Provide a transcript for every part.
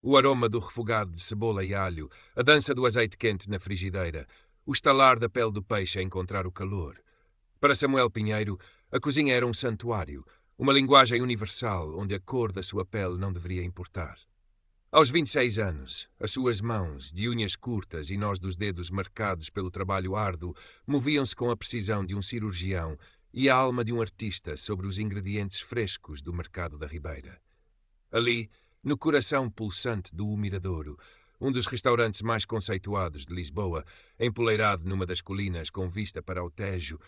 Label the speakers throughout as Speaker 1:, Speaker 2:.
Speaker 1: O aroma do refogado de cebola e alho, a dança do azeite quente na frigideira, o estalar da pele do peixe a encontrar o calor. Para Samuel Pinheiro, a cozinha era um santuário, uma linguagem universal onde a cor da sua pele não deveria importar. Aos 26 anos, as suas mãos, de unhas curtas e nós dos dedos marcados pelo trabalho árduo, moviam-se com a precisão de um cirurgião e a alma de um artista sobre os ingredientes frescos do mercado da Ribeira. Ali, no coração pulsante do Miradouro, um dos restaurantes mais conceituados de Lisboa, empoleirado numa das colinas com vista para o Tejo,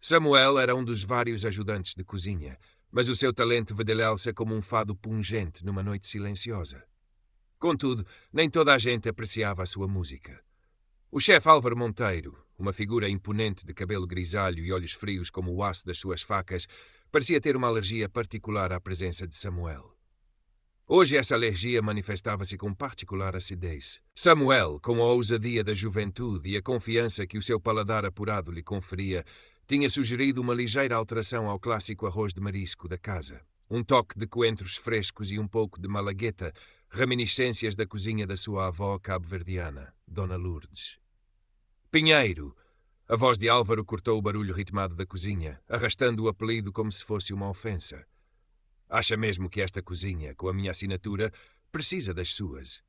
Speaker 1: Samuel era um dos vários ajudantes de cozinha, mas o seu talento vedelhava-se como um fado pungente numa noite silenciosa. Contudo, nem toda a gente apreciava a sua música. O chefe Álvaro Monteiro, uma figura imponente de cabelo grisalho e olhos frios como o aço das suas facas, parecia ter uma alergia particular à presença de Samuel. Hoje essa alergia manifestava-se com particular acidez. Samuel, com a ousadia da juventude e a confiança que o seu paladar apurado lhe conferia, tinha sugerido uma ligeira alteração ao clássico arroz de marisco da casa. Um toque de coentros frescos e um pouco de malagueta, reminiscências da cozinha da sua avó cabo-verdiana, Dona Lourdes. Pinheiro! A voz de Álvaro cortou o barulho ritmado da cozinha, arrastando o apelido como se fosse uma ofensa. Acha mesmo que esta cozinha, com a minha assinatura, precisa das suas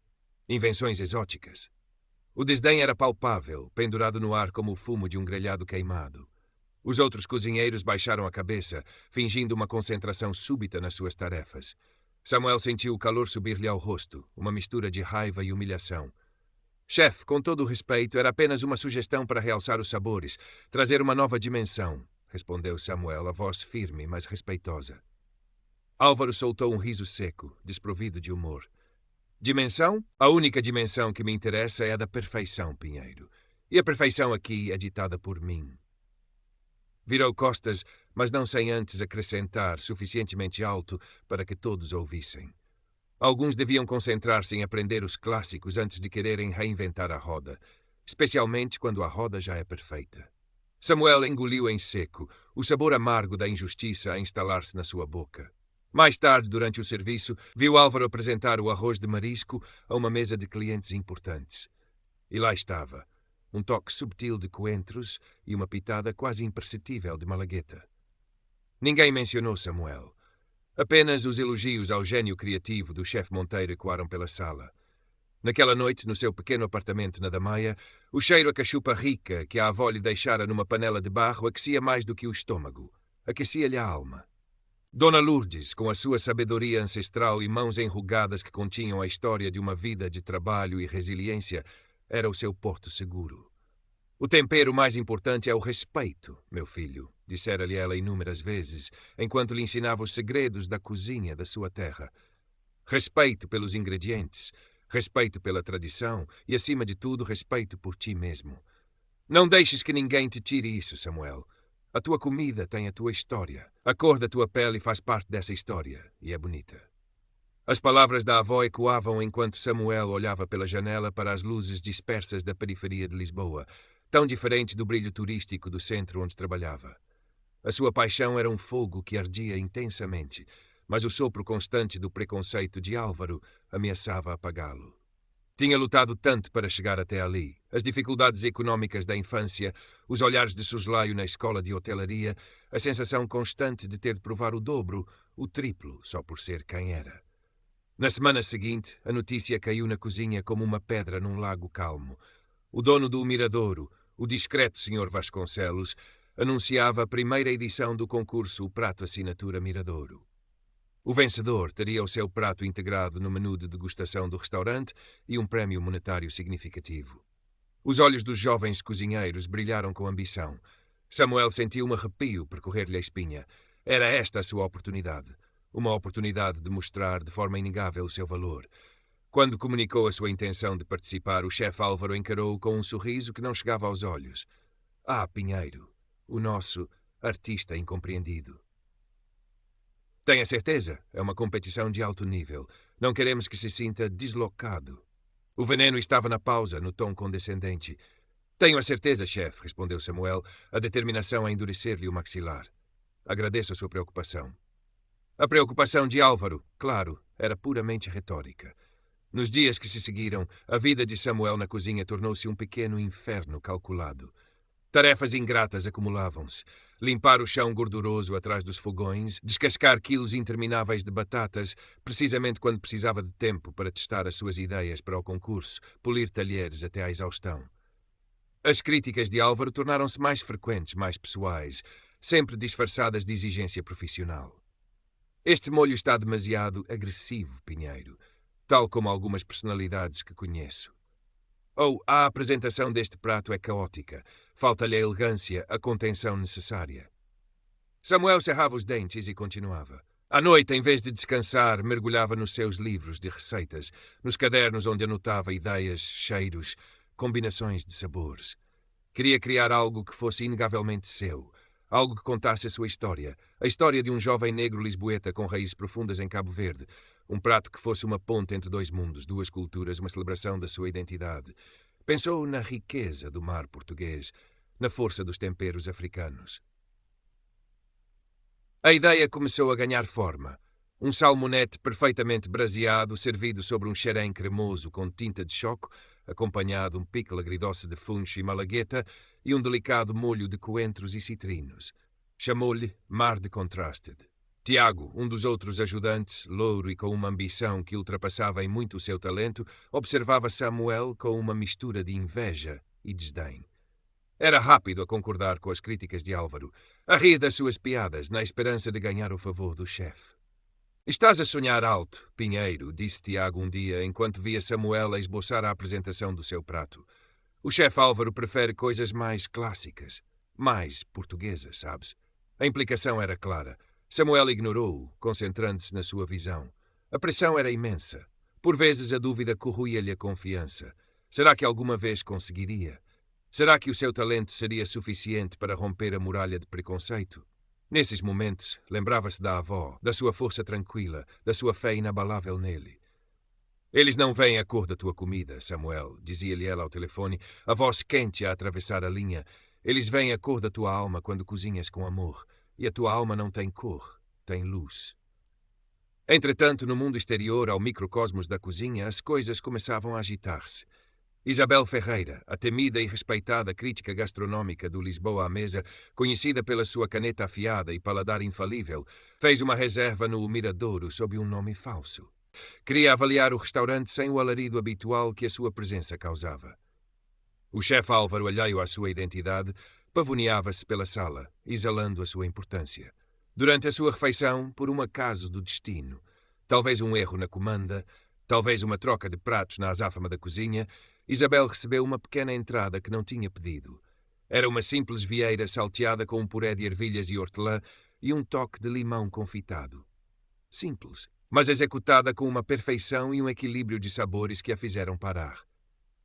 Speaker 1: invenções exóticas? O desdém era palpável, pendurado no ar como o fumo de um grelhado queimado. Os outros cozinheiros baixaram a cabeça, fingindo uma concentração súbita nas suas tarefas. Samuel sentiu o calor subir-lhe ao rosto, uma mistura de raiva e humilhação. Chefe, com todo o respeito, era apenas uma sugestão para realçar os sabores, trazer uma nova dimensão, respondeu Samuel, a voz firme, mas respeitosa. Álvaro soltou um riso seco, desprovido de humor. Dimensão? A única dimensão que me interessa é a da perfeição, Pinheiro. E a perfeição aqui é ditada por mim. Virou costas, mas não sem antes acrescentar suficientemente alto para que todos ouvissem. Alguns deviam concentrar-se em aprender os clássicos antes de quererem reinventar a roda, especialmente quando a roda já é perfeita. Samuel engoliu em seco, o sabor amargo da injustiça a instalar-se na sua boca. Mais tarde, durante o serviço, viu Álvaro apresentar o arroz de marisco a uma mesa de clientes importantes. E lá estava, um toque subtil de coentros e uma pitada quase imperceptível de malagueta. Ninguém mencionou Samuel. Apenas os elogios ao gênio criativo do chefe Monteiro ecoaram pela sala. Naquela noite, no seu pequeno apartamento na Damaia, o cheiro a cachupa rica que a avó lhe deixara numa panela de barro aquecia mais do que o estômago. Aquecia-lhe a alma. Dona Lourdes, com a sua sabedoria ancestral e mãos enrugadas que continham a história de uma vida de trabalho e resiliência, era o seu porto seguro. O tempero mais importante é o respeito, meu filho, dissera-lhe ela inúmeras vezes, enquanto lhe ensinava os segredos da cozinha da sua terra. Respeito pelos ingredientes, respeito pela tradição e, acima de tudo, respeito por ti mesmo. Não deixes que ninguém te tire isso, Samuel. A tua comida tem a tua história. A cor da tua pele faz parte dessa história, e é bonita. As palavras da avó ecoavam enquanto Samuel olhava pela janela para as luzes dispersas da periferia de Lisboa, tão diferente do brilho turístico do centro onde trabalhava. A sua paixão era um fogo que ardia intensamente, mas o sopro constante do preconceito de Álvaro ameaçava apagá-lo. Tinha lutado tanto para chegar até ali. As dificuldades económicas da infância, os olhares de soslaio na escola de hotelaria, a sensação constante de ter de provar o dobro, o triplo, só por ser quem era. Na semana seguinte, a notícia caiu na cozinha como uma pedra num lago calmo. O dono do Miradouro, o discreto Sr. Vasconcelos, anunciava a primeira edição do concurso O Prato Assinatura Miradouro. O vencedor teria o seu prato integrado no menu de degustação do restaurante e um prémio monetário significativo. Os olhos dos jovens cozinheiros brilharam com ambição. Samuel sentiu um arrepio percorrer-lhe a espinha. Era esta a sua oportunidade. Uma oportunidade de mostrar de forma inegável o seu valor. Quando comunicou a sua intenção de participar, o chefe Álvaro encarou-o com um sorriso que não chegava aos olhos. Ah, Pinheiro, o nosso artista incompreendido. Tenha certeza, é uma competição de alto nível. Não queremos que se sinta deslocado. O veneno estava na pausa, no tom condescendente. Tenho a certeza, chefe, respondeu Samuel, a determinação a endurecer-lhe o maxilar. Agradeço a sua preocupação. A preocupação de Álvaro, claro, era puramente retórica. Nos dias que se seguiram, a vida de Samuel na cozinha tornou-se um pequeno inferno calculado. Tarefas ingratas acumulavam-se. Limpar o chão gorduroso atrás dos fogões, descascar quilos intermináveis de batatas, precisamente quando precisava de tempo para testar as suas ideias para o concurso, polir talheres até à exaustão. As críticas de Álvaro tornaram-se mais frequentes, mais pessoais, sempre disfarçadas de exigência profissional. Este molho está demasiado agressivo, Pinheiro, tal como algumas personalidades que conheço. Ou a apresentação deste prato é caótica, falta-lhe a elegância, a contenção necessária. Samuel cerrava os dentes e continuava. À noite, em vez de descansar, mergulhava nos seus livros de receitas, nos cadernos onde anotava ideias, cheiros, combinações de sabores. Queria criar algo que fosse inegavelmente seu, algo que contasse a sua história, a história de um jovem negro lisboeta com raízes profundas em Cabo Verde, um prato que fosse uma ponte entre dois mundos, duas culturas, uma celebração da sua identidade. Pensou na riqueza do mar português, na força dos temperos africanos. A ideia começou a ganhar forma. Um salmonete perfeitamente braseado, servido sobre um xerém cremoso com tinta de choco, acompanhado um pickle agridoce de funcho e malagueta e um delicado molho de coentros e citrinos. Chamou-lhe Mar de Contrasted. Tiago, um dos outros ajudantes, louro e com uma ambição que ultrapassava em muito o seu talento, observava Samuel com uma mistura de inveja e desdém. Era rápido a concordar com as críticas de Álvaro, a rir das suas piadas, na esperança de ganhar o favor do chefe. Estás a sonhar alto, Pinheiro, disse Tiago um dia, enquanto via Samuel a esboçar a apresentação do seu prato. O chefe Álvaro prefere coisas mais clássicas, mais portuguesas, sabes? A implicação era clara. Samuel ignorou-o, concentrando-se na sua visão. A pressão era imensa. Por vezes a dúvida corroía-lhe a confiança. Será que alguma vez conseguiria? Será que o seu talento seria suficiente para romper a muralha de preconceito? Nesses momentos, lembrava-se da avó, da sua força tranquila, da sua fé inabalável nele. Eles não veem a cor da tua comida, Samuel, dizia-lhe ela ao telefone, a voz quente a atravessar a linha. Eles veem a cor da tua alma quando cozinhas com amor. E a tua alma não tem cor, tem luz. Entretanto, no mundo exterior ao microcosmos da cozinha, as coisas começavam a agitar-se. Isabel Ferreira, a temida e respeitada crítica gastronómica do Lisboa à Mesa, conhecida pela sua caneta afiada e paladar infalível, fez uma reserva no Miradouro sob um nome falso. Queria avaliar o restaurante sem o alarido habitual que a sua presença causava. O chefe Álvaro, alheio à sua identidade, pavoneava-se pela sala, exalando a sua importância. Durante a sua refeição, por um acaso do destino, talvez um erro na comanda, talvez uma troca de pratos na azáfama da cozinha, Isabel recebeu uma pequena entrada que não tinha pedido. Era uma simples vieira salteada com um puré de ervilhas e hortelã e um toque de limão confitado. Simples, mas executada com uma perfeição e um equilíbrio de sabores que a fizeram parar.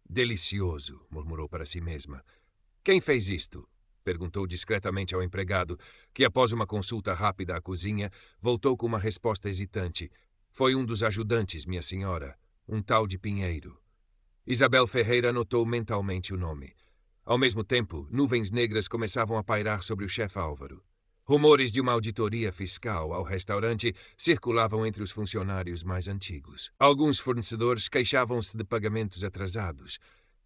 Speaker 1: Delicioso, murmurou para si mesma. Quem fez isto? Perguntou discretamente ao empregado, que após uma consulta rápida à cozinha, voltou com uma resposta hesitante. Foi um dos ajudantes, minha senhora, um tal de Pinheiro. Isabel Ferreira anotou mentalmente o nome. Ao mesmo tempo, nuvens negras começavam a pairar sobre o chefe Álvaro. Rumores de uma auditoria fiscal ao restaurante circulavam entre os funcionários mais antigos. Alguns fornecedores queixavam-se de pagamentos atrasados.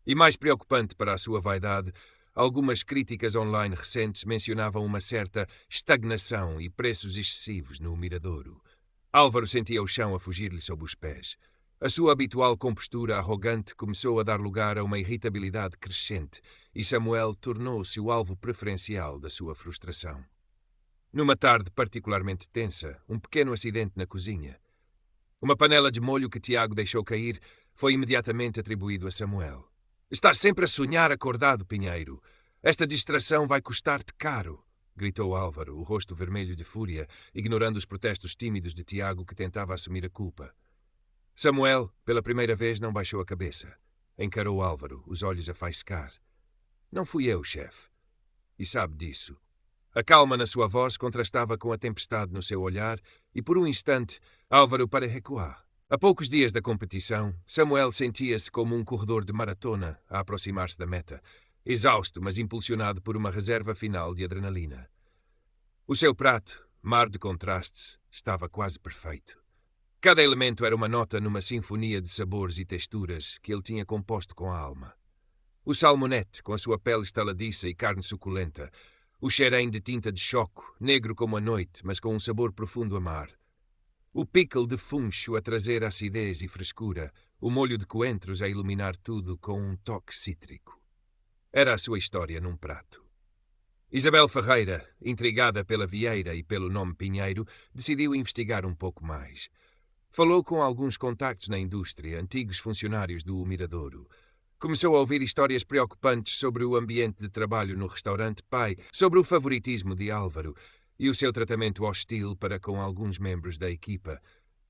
Speaker 1: E mais preocupante para a sua vaidade, algumas críticas online recentes mencionavam uma certa estagnação e preços excessivos no Miradouro. Álvaro sentia o chão a fugir-lhe sob os pés. A sua habitual compostura arrogante começou a dar lugar a uma irritabilidade crescente e Samuel tornou-se o alvo preferencial da sua frustração. Numa tarde particularmente tensa, um pequeno acidente na cozinha. Uma panela de molho que Tiago deixou cair foi imediatamente atribuído a Samuel. Estás sempre a sonhar acordado, Pinheiro. Esta distração vai custar-te caro, gritou Álvaro, o rosto vermelho de fúria, ignorando os protestos tímidos de Tiago que tentava assumir a culpa. Samuel, pela primeira vez, não baixou a cabeça. Encarou Álvaro, os olhos a faiscar. Não fui eu, chefe. E sabe disso. A calma na sua voz contrastava com a tempestade no seu olhar e, por um instante, Álvaro para recuar. A poucos dias da competição, Samuel sentia-se como um corredor de maratona a aproximar-se da meta, exausto, mas impulsionado por uma reserva final de adrenalina. O seu prato, mar de contrastes, estava quase perfeito. Cada elemento era uma nota numa sinfonia de sabores e texturas que ele tinha composto com a alma. O salmonete, com a sua pele estaladiça e carne suculenta. O xerém de tinta de choco, negro como a noite, mas com um sabor profundo a mar. O pickle de funcho a trazer acidez e frescura. O molho de coentros a iluminar tudo com um toque cítrico. Era a sua história num prato. Isabel Ferreira, intrigada pela vieira e pelo nome Pinheiro, decidiu investigar um pouco mais. Falou com alguns contactos na indústria, antigos funcionários do Miradouro. Começou a ouvir histórias preocupantes sobre o ambiente de trabalho no restaurante Pai, sobre o favoritismo de Álvaro e o seu tratamento hostil para com alguns membros da equipa,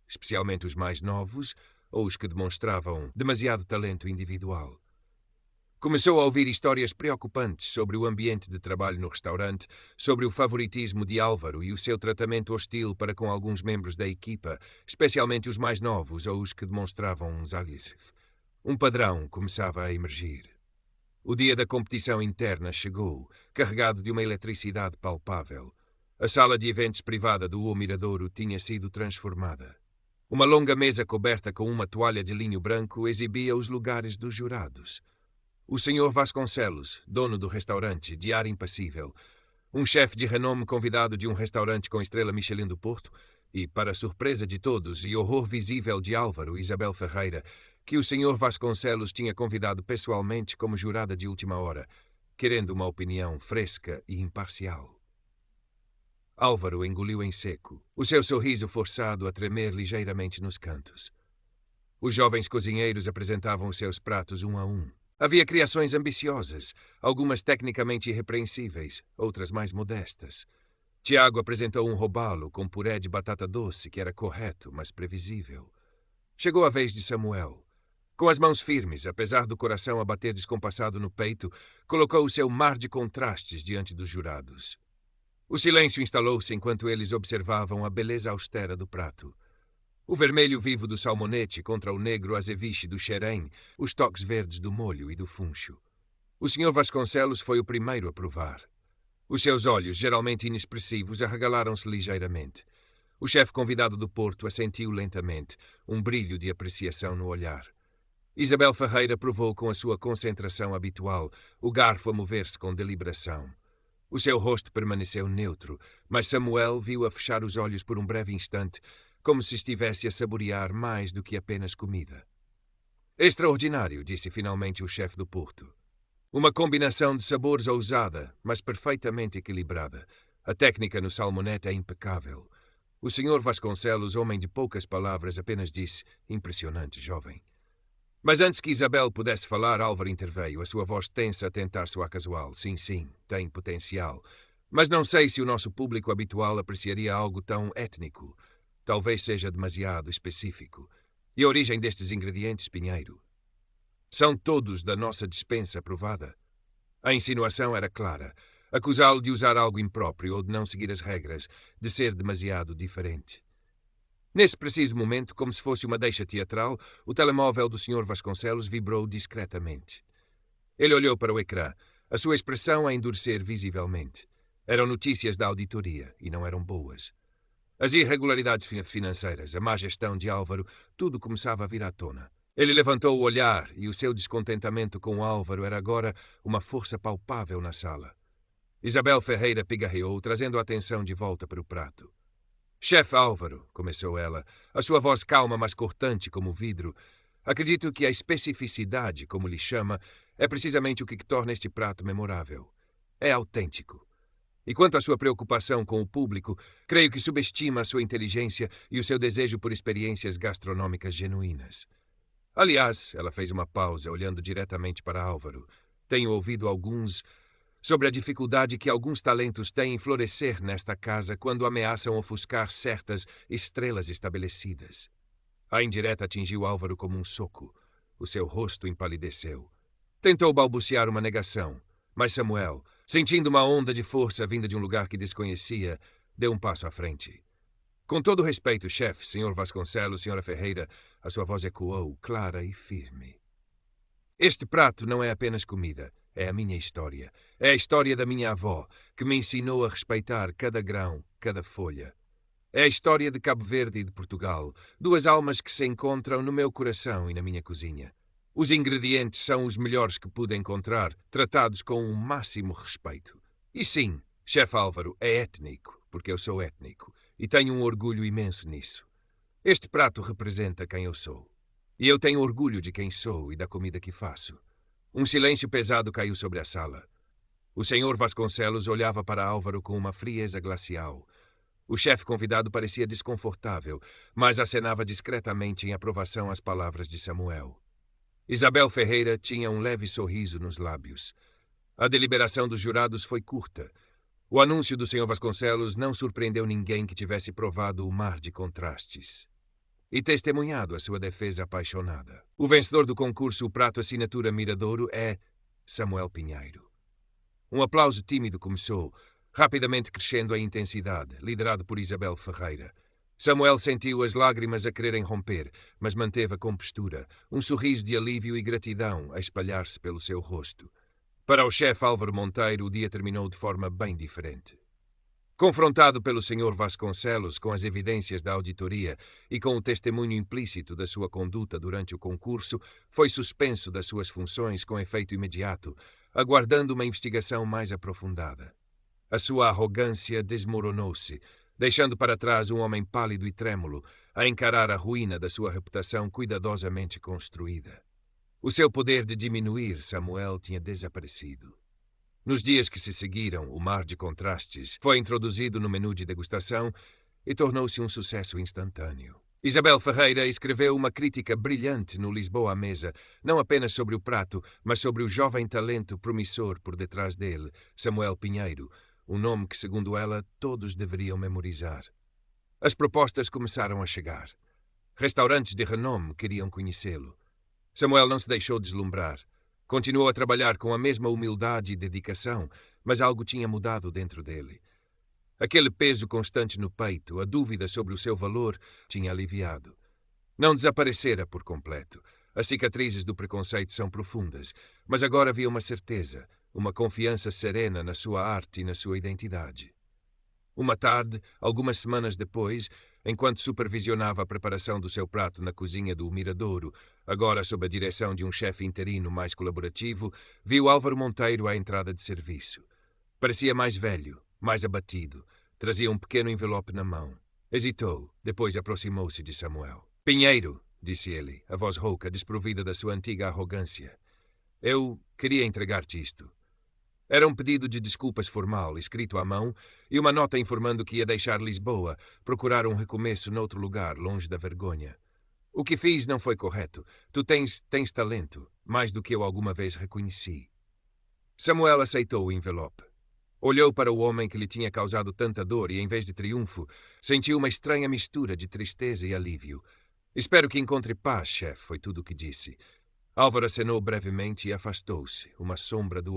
Speaker 1: especialmente os mais novos ou os que demonstravam demasiado talento individual. Começou a ouvir histórias preocupantes sobre o ambiente de trabalho no restaurante, sobre o favoritismo de Álvaro e o seu tratamento hostil para com alguns membros da equipa, especialmente os mais novos ou os que demonstravam um agressivo. Um padrão começava a emergir. O dia da competição interna chegou, carregado de uma eletricidade palpável. A sala de eventos privada do O Miradouro tinha sido transformada. Uma longa mesa coberta com uma toalha de linho branco exibia os lugares dos jurados. O Sr. Vasconcelos, dono do restaurante, de ar impassível, um chefe de renome convidado de um restaurante com estrela Michelin do Porto, e, para surpresa de todos e horror visível de Álvaro e Isabel Ferreira, que o Sr. Vasconcelos tinha convidado pessoalmente como jurada de última hora, querendo uma opinião fresca e imparcial. Álvaro engoliu em seco, o seu sorriso forçado a tremer ligeiramente nos cantos. Os jovens cozinheiros apresentavam os seus pratos um a um. Havia criações ambiciosas, algumas tecnicamente irrepreensíveis, outras mais modestas. Tiago apresentou um robalo com puré de batata doce que era correto, mas previsível. Chegou a vez de Samuel. Com as mãos firmes, apesar do coração a bater descompassado no peito, colocou o seu mar de contrastes diante dos jurados. O silêncio instalou-se enquanto eles observavam a beleza austera do prato. O vermelho vivo do salmonete contra o negro azeviche do xerém, os toques verdes do molho e do funcho. O Sr. Vasconcelos foi o primeiro a provar. Os seus olhos, geralmente inexpressivos, arregalaram-se ligeiramente. O chefe convidado do Porto assentiu lentamente, um brilho de apreciação no olhar. Isabel Ferreira provou com a sua concentração habitual, o garfo a mover-se com deliberação. O seu rosto permaneceu neutro, mas Samuel viu-a fechar os olhos por um breve instante, como se estivesse a saborear mais do que apenas comida. Extraordinário, disse finalmente o chefe do Porto. Uma combinação de sabores ousada, mas perfeitamente equilibrada. A técnica no salmonete é impecável. O Sr. Vasconcelos, homem de poucas palavras, apenas disse: impressionante, jovem. Mas antes que Isabel pudesse falar, Álvaro interveio, a sua voz tensa a tentar soar casual. Sim, tem potencial. Mas não sei se o nosso público habitual apreciaria algo tão étnico. Talvez seja demasiado específico. E a origem destes ingredientes, Pinheiro? São todos da nossa despensa provada. A insinuação era clara. Acusá-lo de usar algo impróprio ou de não seguir as regras, de ser demasiado diferente. Nesse preciso momento, como se fosse uma deixa teatral, o telemóvel do Sr. Vasconcelos vibrou discretamente. Ele olhou para o ecrã, a sua expressão a endurecer visivelmente. Eram notícias da auditoria, e não eram boas. As irregularidades financeiras, a má gestão de Álvaro, tudo começava a vir à tona. Ele levantou o olhar, e o seu descontentamento com Álvaro era agora uma força palpável na sala. Isabel Ferreira pigarreou, trazendo a atenção de volta para o prato. Chefe Álvaro, começou ela, a sua voz calma, mas cortante como vidro, acredito que a especificidade, como lhe chama, é precisamente o que torna este prato memorável. É autêntico. E quanto à sua preocupação com o público, creio que subestima a sua inteligência e o seu desejo por experiências gastronômicas genuínas. Aliás, ela fez uma pausa, olhando diretamente para Álvaro. Tenho ouvido sobre a dificuldade que alguns talentos têm em florescer nesta casa quando ameaçam ofuscar certas estrelas estabelecidas. A indireta atingiu Álvaro como um soco. O seu rosto empalideceu. Tentou balbuciar uma negação, mas Samuel, sentindo uma onda de força vinda de um lugar que desconhecia, deu um passo à frente. Com todo respeito, chefe, Sr. Vasconcelos, Sra. Ferreira, a sua voz ecoou, clara e firme. Este prato não é apenas comida. É a minha história. É a história da minha avó, que me ensinou a respeitar cada grão, cada folha. É a história de Cabo Verde e de Portugal, duas almas que se encontram no meu coração e na minha cozinha. Os ingredientes são os melhores que pude encontrar, tratados com o máximo respeito. E sim, chefe Álvaro é étnico, porque eu sou étnico, e tenho um orgulho imenso nisso. Este prato representa quem eu sou. E eu tenho orgulho de quem sou e da comida que faço. Um silêncio pesado caiu sobre a sala. O senhor Vasconcelos olhava para Álvaro com uma frieza glacial. O chefe convidado parecia desconfortável, mas acenava discretamente em aprovação às palavras de Samuel. Isabel Ferreira tinha um leve sorriso nos lábios. A deliberação dos jurados foi curta. O anúncio do senhor Vasconcelos não surpreendeu ninguém que tivesse provado o mar de contrastes e testemunhado a sua defesa apaixonada. O vencedor do concurso O Prato Assinatura Miradouro é Samuel Pinheiro. Um aplauso tímido começou, rapidamente crescendo em intensidade, liderado por Isabel Ferreira. Samuel sentiu as lágrimas a quererem romper, mas manteve a compostura, um sorriso de alívio e gratidão a espalhar-se pelo seu rosto. Para o chefe Álvaro Monteiro, o dia terminou de forma bem diferente. Confrontado pelo Sr. Vasconcelos com as evidências da auditoria e com o testemunho implícito da sua conduta durante o concurso, foi suspenso das suas funções com efeito imediato, aguardando uma investigação mais aprofundada. A sua arrogância desmoronou-se, deixando para trás um homem pálido e trêmulo a encarar a ruína da sua reputação cuidadosamente construída. O seu poder de diminuir Samuel tinha desaparecido. Nos dias que se seguiram, o mar de contrastes foi introduzido no menu de degustação e tornou-se um sucesso instantâneo. Isabel Ferreira escreveu uma crítica brilhante no Lisboa à Mesa, não apenas sobre o prato, mas sobre o jovem talento promissor por detrás dele, Samuel Pinheiro, um nome que, segundo ela, todos deveriam memorizar. As propostas começaram a chegar. Restaurantes de renome queriam conhecê-lo. Samuel não se deixou deslumbrar. Continuou a trabalhar com a mesma humildade e dedicação, mas algo tinha mudado dentro dele. Aquele peso constante no peito, a dúvida sobre o seu valor, tinha aliviado. Não desaparecera por completo. As cicatrizes do preconceito são profundas, mas agora havia uma certeza, uma confiança serena na sua arte e na sua identidade. Uma tarde, algumas semanas depois, enquanto supervisionava a preparação do seu prato na cozinha do Miradouro, agora sob a direção de um chefe interino mais colaborativo, viu Álvaro Monteiro à entrada de serviço. Parecia mais velho, mais abatido. Trazia um pequeno envelope na mão. Hesitou, depois aproximou-se de Samuel. Pinheiro, disse ele, a voz rouca, desprovida da sua antiga arrogância. Eu queria entregar-te isto. Era um pedido de desculpas formal, escrito à mão, e uma nota informando que ia deixar Lisboa, procurar um recomeço noutro lugar, longe da vergonha. O que fiz não foi correto. Tu tens talento, mais do que eu alguma vez reconheci. Samuel aceitou o envelope. Olhou para o homem que lhe tinha causado tanta dor e, em vez de triunfo, sentiu uma estranha mistura de tristeza e alívio. Espero que encontre paz, chefe, foi tudo o que disse. Álvaro acenou brevemente e afastou-se, uma sombra do